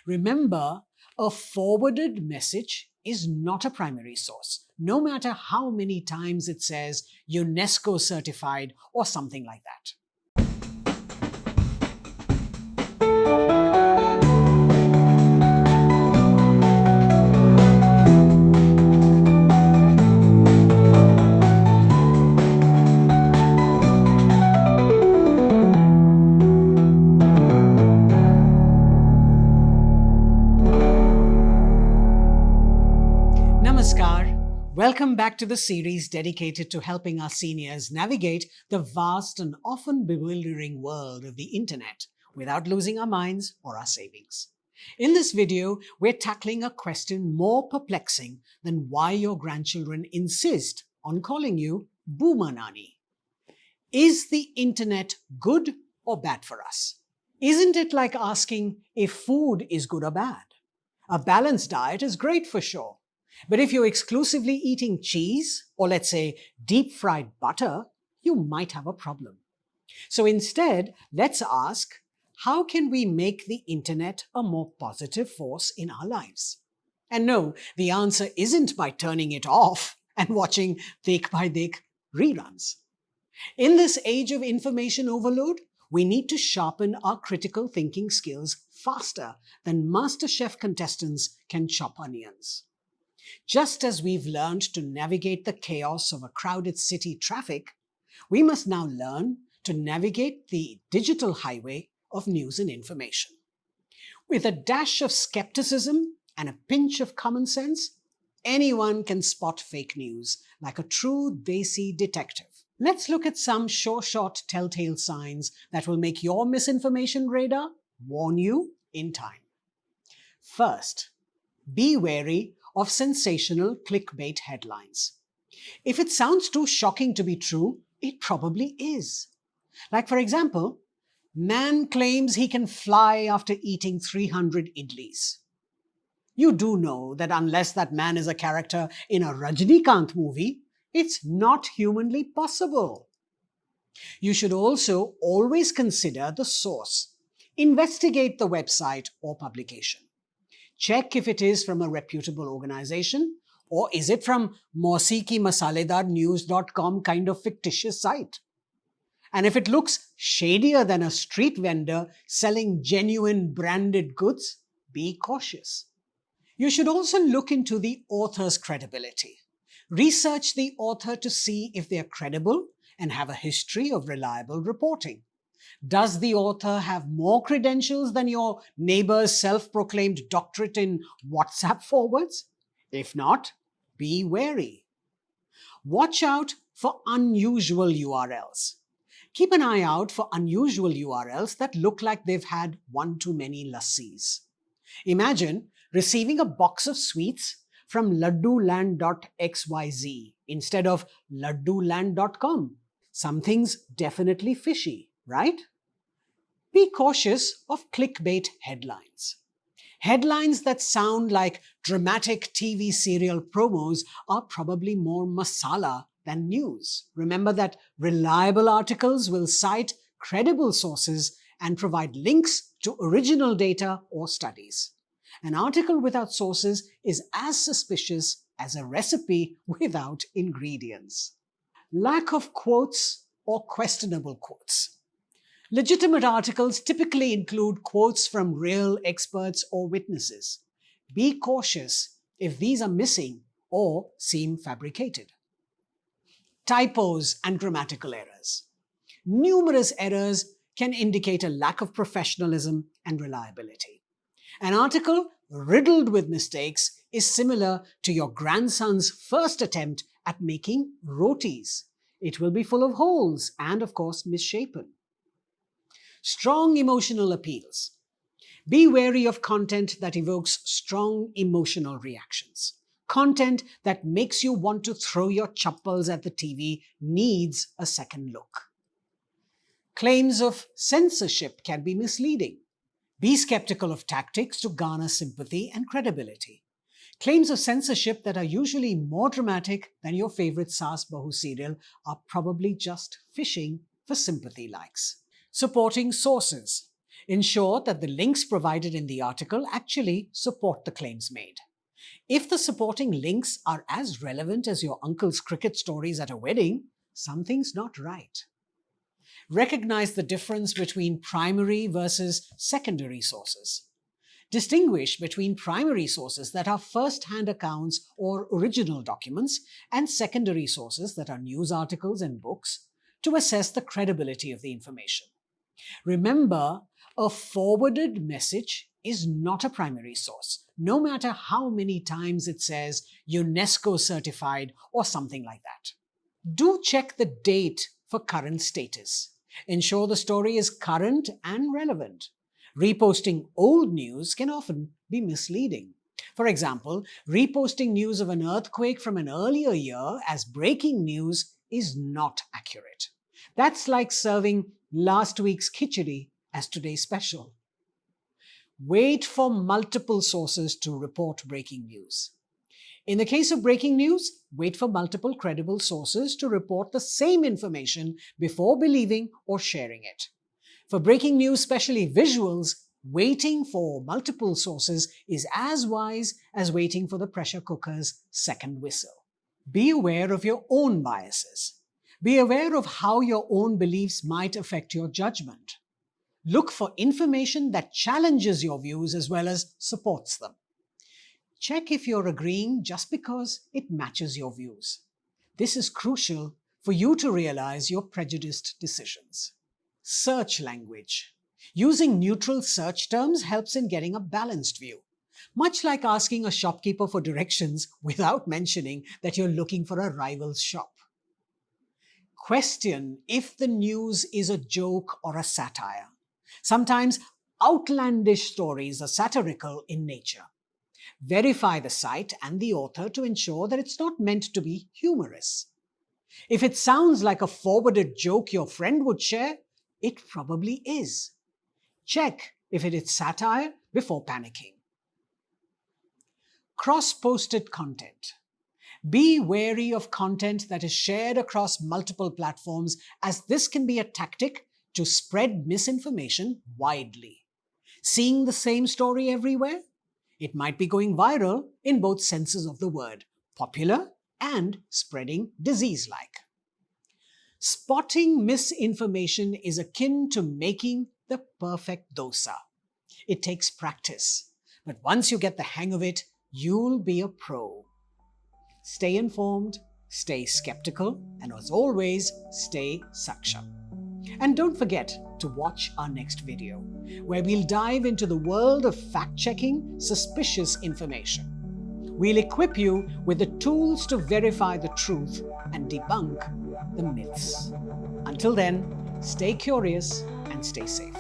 Remember, a forwarded message is not a primary source, no matter how many times it says UNESCO certified or something like that. Namaskar. Welcome back to the series dedicated to helping our seniors navigate the vast and often bewildering world of the internet without losing our minds or our savings. In this video, we're tackling a question more perplexing than why your grandchildren insist on calling you Boomer Nani. Is the internet good or bad for us? Isn't it like asking if food is good or bad? A balanced diet is great for sure. But if you're exclusively eating cheese, or let's say deep-fried butter, you might have a problem. So instead, let's ask, how can we make the internet a more positive force in our lives? And no, the answer isn't by turning it off and watching Dekh by Dekh reruns. In this age of information overload, we need to sharpen our critical thinking skills faster than MasterChef contestants can chop onions. Just as we've learned to navigate the chaos of a crowded city traffic, we must now learn to navigate the digital highway of news and information. With a dash of skepticism and a pinch of common sense, anyone can spot fake news like a true Desi detective. Let's look at some short telltale signs that will make your misinformation radar warn you in time. First, be wary of sensational clickbait headlines. If it sounds too shocking to be true, it probably is. Like, for example, man claims he can fly after eating 300 idlis. You do know that unless that man is a character in a Rajnikant movie, it's not humanly possible. You should also always consider the source. Investigate the website or publication. Check if it is from a reputable organization, or is it from mausiki-masaledar-news.com kind of fictitious site. And if it looks shadier than a street vendor selling genuine branded goods, be cautious. You should also look into the author's credibility. Research the author to see if they are credible and have a history of reliable reporting. Does the author have more credentials than your neighbor's self-proclaimed doctorate in WhatsApp forwards? If not, be wary. Watch out for unusual URLs. Keep an eye out for unusual URLs that look like they've had one too many lassis. Imagine receiving a box of sweets from ladduland.xyz instead of ladduland.com. Something's definitely fishy, right? Be cautious of clickbait headlines. Headlines that sound like dramatic TV serial promos are probably more masala than news. Remember that reliable articles will cite credible sources and provide links to original data or studies. An article without sources is as suspicious as a recipe without ingredients. Lack of quotes or questionable quotes. Legitimate articles typically include quotes from real experts or witnesses. Be cautious if these are missing or seem fabricated. Typos and grammatical errors. Numerous errors can indicate a lack of professionalism and reliability. An article riddled with mistakes is similar to your grandson's first attempt at making rotis. It will be full of holes and, of course, misshapen. Strong emotional appeals. Be wary of content that evokes strong emotional reactions. Content that makes you want to throw your chappals at the TV needs a second look. Claims of censorship can be misleading. Be skeptical of tactics to garner sympathy and credibility. Claims of censorship that are usually more dramatic than your favorite Saas Bahu serial are probably just fishing for sympathy likes. Supporting sources. Ensure that the links provided in the article actually support the claims made. If the supporting links are as relevant as your uncle's cricket stories at a wedding, something's not right. Recognize the difference between primary versus secondary sources. Distinguish between primary sources that are first-hand accounts or original documents and secondary sources that are news articles and books to assess the credibility of the information. Remember, a forwarded message is not a primary source, no matter how many times it says UNESCO certified or something like that. Do check the date for current status. Ensure the story is current and relevant. Reposting old news can often be misleading. For example, reposting news of an earthquake from an earlier year as breaking news is not accurate. That's like serving last week's khichdi as today's special. Wait for multiple sources to report breaking news. In the case of breaking news, wait for multiple credible sources to report the same information before believing or sharing it. For breaking news, especially visuals, waiting for multiple sources is as wise as waiting for the pressure cooker's second whistle. Be aware of your own biases. Be aware of how your own beliefs might affect your judgment. Look for information that challenges your views as well as supports them. Check if you're agreeing just because it matches your views. This is crucial for you to realize your prejudiced decisions. Search language. Using neutral search terms helps in getting a balanced view, much like asking a shopkeeper for directions without mentioning that you're looking for a rival's shop. Question if the news is a joke or a satire. Sometimes outlandish stories are satirical in nature. Verify the site and the author to ensure that it's not meant to be humorous. If it sounds like a forwarded joke your friend would share, it probably is. Check if it is satire before panicking. Cross-posted content. Be wary of content that is shared across multiple platforms, as this can be a tactic to spread misinformation widely. Seeing the same story everywhere? It might be going viral in both senses of the word, popular and spreading disease-like. Spotting misinformation is akin to making the perfect dosa. It takes practice, but once you get the hang of it, you'll be a pro. Stay informed, stay skeptical, and as always, stay Saksham. And don't forget to watch our next video, where we'll dive into the world of fact-checking suspicious information. We'll equip you with the tools to verify the truth and debunk the myths. Until then, stay curious and stay safe.